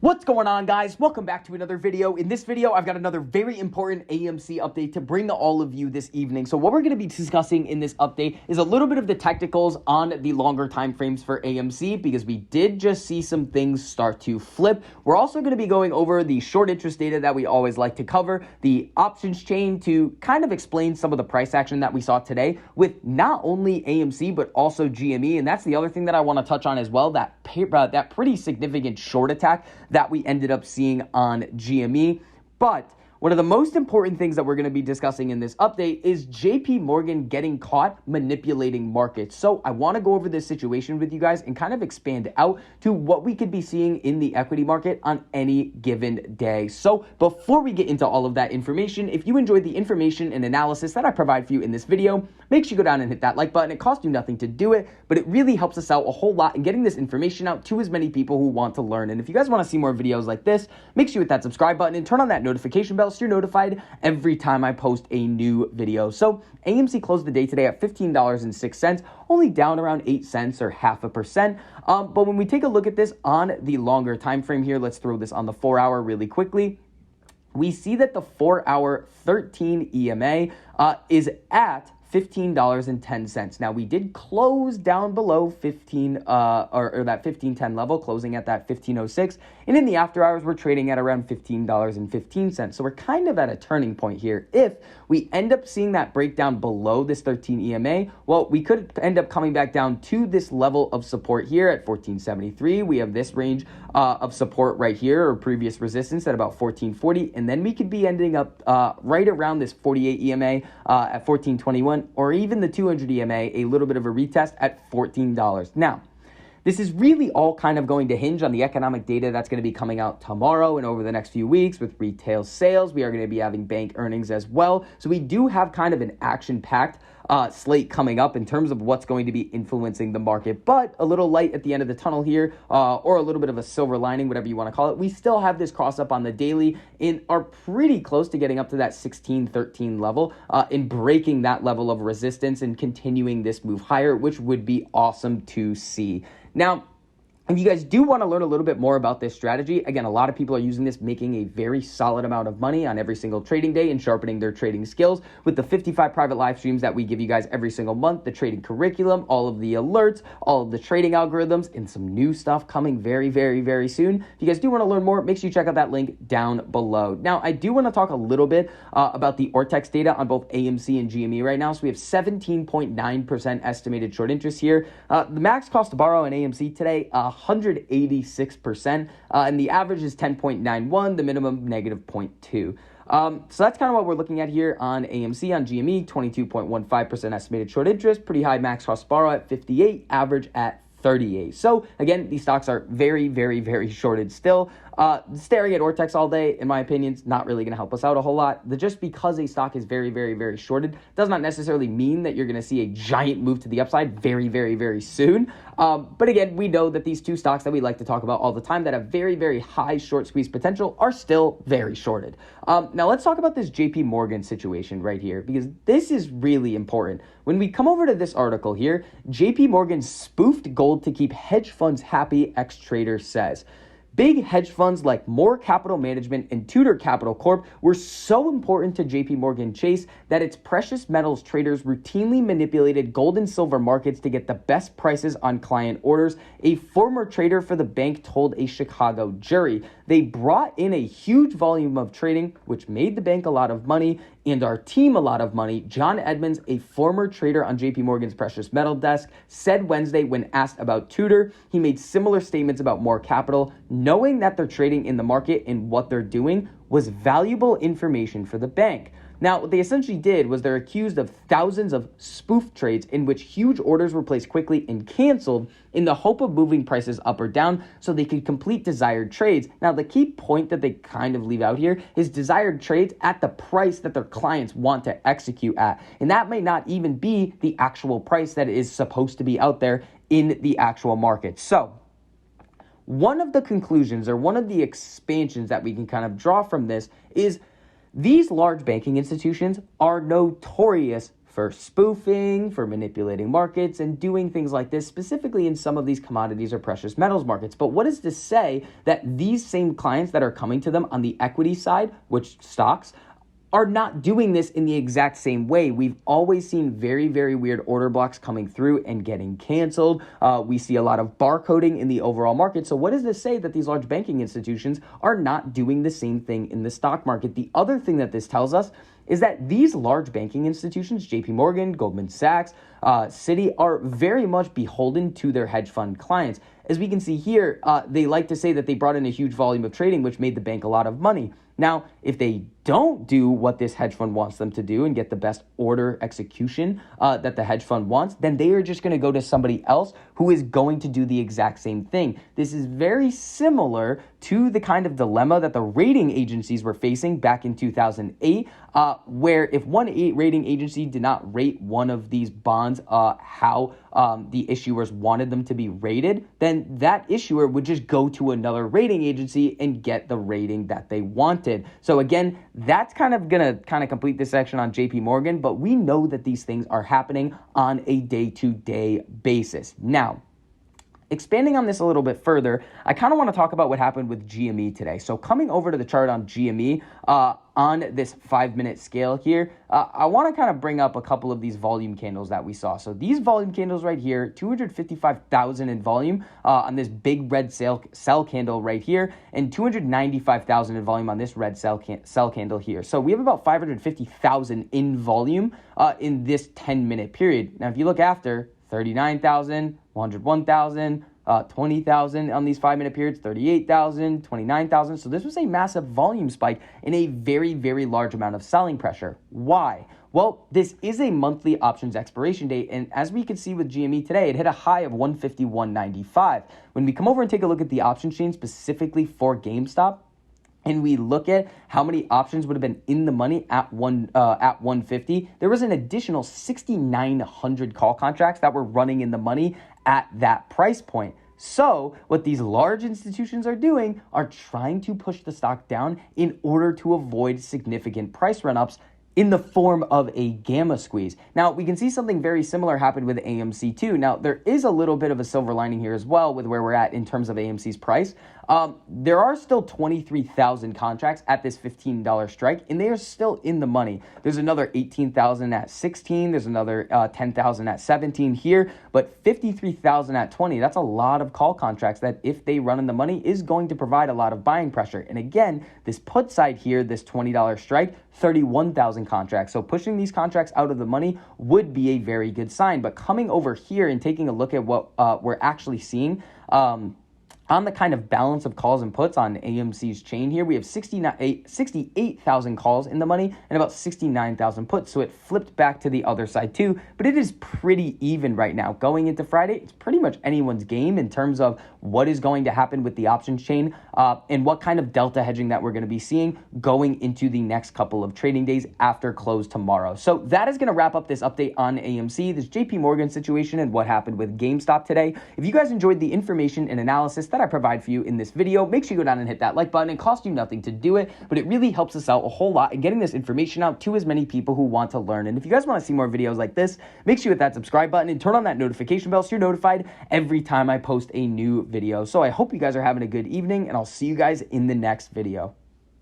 What's going on, guys? Welcome back to another video. In this video, I've got another very important AMC update to bring to all of you this evening. So what we're going to be discussing in this update is a little bit of the technicals on the longer time frames for AMC, because we did just see some things start to flip. We're also going to be going over the short interest data that we always like to cover, the options chain, to kind of explain some of the price action that we saw today with not only AMC, but also GME. And that's the other thing that I want to touch on as well, that pretty significant short attack that we ended up seeing on GME. But one of the most important things that we're going to be discussing in this update is JP Morgan getting caught manipulating markets. So I want to go over this situation with you guys and kind of expand out to what we could be seeing in the equity market on any given day. So before we get into all of that information, if you enjoyed the information and analysis that I provide for you in this video, make sure you go down and hit that like button. It costs you nothing to do it, but it really helps us out a whole lot in getting this information out to as many people who want to learn. And if you guys want to see more videos like this, make sure you hit that subscribe button and turn on that notification bell so you're notified every time I post a new video. So AMC closed the day today at $15.06, only down around 8 cents or 0.5%. But when we take a look at this on the longer time frame here, let's throw this on the 4-hour really quickly. We see that the 4-hour 13 EMA is at $15.10. Now, we did close down below 15 or that 15.10 level, closing at that 15.06, and in the after hours we're trading at around $15.15. So we're kind of at a turning point here. If we end up seeing that breakdown below this 13 EMA, well, we could end up coming back down to this level of support here at 14.73. We have this range of support right here, or previous resistance at about 14.40, and then we could be ending up right around this 48 EMA at 14.21, or even the 200 EMA, a little bit of a retest at $14. Now, this is really all kind of going to hinge on the economic data that's going to be coming out tomorrow and over the next few weeks with retail sales. We are going to be having bank earnings as well. So we do have kind of an action-packed slate coming up in terms of what's going to be influencing the market. But a little light at the end of the tunnel here, or a little bit of a silver lining, whatever you want to call it. We still have this cross up on the daily and are pretty close to getting up to that 16.13 level and breaking that level of resistance and continuing this move higher, which would be awesome to see. Now, if you guys do want to learn a little bit more about this strategy, again, a lot of people are using this, making a very solid amount of money on every single trading day and sharpening their trading skills with the 55 private live streams that we give you guys every single month, the trading curriculum, all of the alerts, all of the trading algorithms, and some new stuff coming very, very, very soon. If you guys do want to learn more, make sure you check out that link down below. Now, I do want to talk a little bit about the Ortex data on both AMC and GME right now. So we have 17.9% estimated short interest here. The max cost to borrow in AMC today, 186%, and the average is 10.91, the minimum negative 0.2. So that's kind of what we're looking at here on AMC. On GME, 22.15% estimated short interest, pretty high max cost to borrow at 58, average at 38. So again, these stocks are very, very, very shorted still. Staring at Ortex all day, in my opinion, is not really going to help us out a whole lot. Just because a stock is very, very, very shorted does not necessarily mean that you're going to see a giant move to the upside very, very, very soon. But again, we know that these two stocks that we like to talk about all the time that have very, very high short squeeze potential are still very shorted. Now let's talk about this JP Morgan situation right here, because this is really important. When we come over to this article here, JP Morgan spoofed gold to keep hedge funds happy, ex-trader says. Big hedge funds like More Capital Management and Tudor Capital Corp were so important to JP Morgan Chase that its precious metals traders routinely manipulated gold and silver markets to get the best prices on client orders, a former trader for the bank told a Chicago jury. They brought in a huge volume of trading, which made the bank a lot of money and our team a lot of money. John Edmonds, a former trader on JP Morgan's precious metal desk, said Wednesday when asked about Tudor, he made similar statements about More Capital. Knowing that they're trading in the market and what they're doing was valuable information for the bank. Now, what they essentially did was they're accused of thousands of spoof trades in which huge orders were placed quickly and canceled in the hope of moving prices up or down so they could complete desired trades. Now, the key point that they kind of leave out here is desired trades at the price that their clients want to execute at. And that may not even be the actual price that is supposed to be out there in the actual market. So, one of the conclusions or one of the expansions that we can kind of draw from this is these large banking institutions are notorious for spoofing, for manipulating markets, and doing things like this, specifically in some of these commodities or precious metals markets. But what is to say that these same clients that are coming to them on the equity side, which stocks, are not doing this in the exact same way? We've always seen very, very weird order blocks coming through and getting canceled. We see a lot of barcoding in the overall market. So what does this say that these large banking institutions are not doing the same thing in the stock market? The other thing that this tells us is that these large banking institutions, JP Morgan, Goldman Sachs, Citi, are very much beholden to their hedge fund clients. As we can see here, they like to say that they brought in a huge volume of trading, which made the bank a lot of money. Now, if they don't do what this hedge fund wants them to do and get the best order execution that the hedge fund wants, then they are just going to go to somebody else who is going to do the exact same thing. This is very similar to the kind of dilemma that the rating agencies were facing back in 2008, where if one rating agency did not rate one of these bonds how the issuers wanted them to be rated, then that issuer would just go to another rating agency and get the rating that they wanted. So again, that's kind of going to complete this section on JP Morgan, but we know that these things are happening on a day-to-day basis. Now, expanding on this a little bit further, I kind of want to talk about what happened with GME today. So coming over to the chart on GME, on this 5-minute scale here, I want to kind of bring up a couple of these volume candles that we saw. So these volume candles right here, 255,000 in volume on this big red sell candle right here, and 295,000 in volume on this red sell candle here. So we have about 550,000 in volume in this 10-minute period. Now, if you look after, 39,000, 101,000, 20,000 on these 5-minute periods, 38,000, 29,000. So this was a massive volume spike and a very, very large amount of selling pressure. Why? Well, this is a monthly options expiration date, and as we can see with GME today, it hit a high of 151.95. When we come over and take a look at the option chain specifically for GameStop, and we look at how many options would have been in the money at 150, there was an additional 6,900 call contracts that were running in the money at that price point. So what these large institutions are doing are trying to push the stock down in order to avoid significant price run-ups in the form of a gamma squeeze. Now, we can see something very similar happen with AMC too. Now, there is a little bit of a silver lining here as well with where we're at in terms of AMC's price. There are still 23,000 contracts at this $15 strike, and they are still in the money. There's another 18,000 at 16. There's another 10,000 at 17 here, but 53,000 at 20. That's a lot of call contracts that, if they run in the money, is going to provide a lot of buying pressure. And again, this put side here, this $20 strike, 31,000 contracts. So pushing these contracts out of the money would be a very good sign. But coming over here and taking a look at what we're actually seeing, on the kind of balance of calls and puts on AMC's chain here, we have 68,000 calls in the money and about 69,000 puts. So it flipped back to the other side too, but it is pretty even right now. Going into Friday, it's pretty much anyone's game in terms of what is going to happen with the options chain and what kind of delta hedging that we're going to be seeing going into the next couple of trading days after close tomorrow. So that is going to wrap up this update on AMC, this JP Morgan situation, and what happened with GameStop today. If you guys enjoyed the information and analysis that I provide for you in this video, make sure you go down and hit that like button. It costs you nothing to do it, but it really helps us out a whole lot in getting this information out to as many people who want to learn. And if you guys want to see more videos like this, make sure you hit that subscribe button and turn on that notification bell so you're notified every time I post a new video. So I hope you guys are having a good evening, and I'll see you guys in the next video.